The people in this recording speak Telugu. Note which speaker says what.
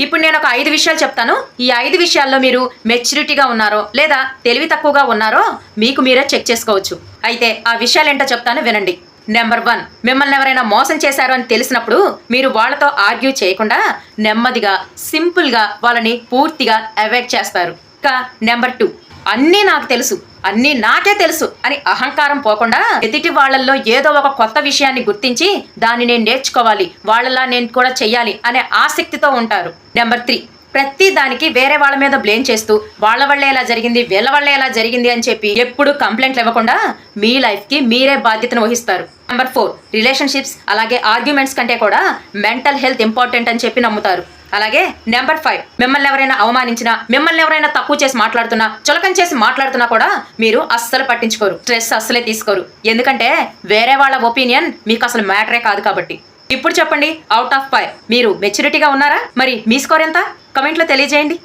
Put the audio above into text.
Speaker 1: ఇప్పుడు నేను ఒక 5 విషయాలు చెప్తాను. ఈ 5 విషయాల్లో మీరు మెచ్యూరిటీగా ఉన్నారో లేదా తెలివి తక్కువగా ఉన్నారో మీకు మీరే చెక్ చేసుకోవచ్చు. అయితే ఆ విషయాలు ఏంటో చెప్తాను, వినండి. నెంబర్ 1, మిమ్మల్ని ఎవరైనా మోసం చేశారు అని తెలిసినప్పుడు మీరు వాళ్ళతో ఆర్గ్యూ చేయకుండా నెమ్మదిగా సింపుల్గా వాళ్ళని పూర్తిగా అవాయిడ్ చేస్తారు. ఇంకా నెంబర్ 2, అన్నీ నాకు తెలుసు, అన్నీ నాకే తెలుసు అని అహంకారం పోకుండా ఎదుటి వాళ్ళల్లో ఏదో ఒక కొత్త విషయాన్ని గుర్తించి దాన్ని నేను నేర్చుకోవాలి, వాళ్ళలా నేను కూడా చెయ్యాలి అనే ఆసక్తితో ఉంటారు. నెంబర్ 3, ప్రతి దానికి వేరే వాళ్ళ మీద బ్లేమ్ చేస్తూ వాళ్ళ వల్లే ఎలా జరిగింది, వీళ్ళ వల్లే ఎలా జరిగింది అని చెప్పి ఎప్పుడు కంప్లైంట్లు ఇవ్వకుండా మీ లైఫ్కి మీరే బాధ్యతను వహిస్తారు. నెంబర్ 4, రిలేషన్షిప్స్ అలాగే ఆర్గ్యుమెంట్స్ కంటే కూడా మెంటల్ హెల్త్ ఇంపార్టెంట్ అని చెప్పి నమ్ముతారు. అలాగే నెంబర్ 5, మిమ్మల్ని ఎవరైనా అవమానించినా, మిమ్మల్ని ఎవరైనా తక్కువ చేసి మాట్లాడుతున్నా, చులకన చేసి మాట్లాడుతున్నా కూడా మీరు అస్సలు పట్టించుకోరు, స్ట్రెస్ అస్సలే తీసుకోరు. ఎందుకంటే వేరే వాళ్ళ ఒపీనియన్ మీకు అసలు మ్యాటరే కాదు కాబట్టి. ఇప్పుడు చెప్పండి, అవుట్ ఆఫ్ 5 మీరు మెచ్యూరిటీగా ఉన్నారా? మరి మీ స్కోర్ ఎంత? కమెంట్లో తెలియజేయండి.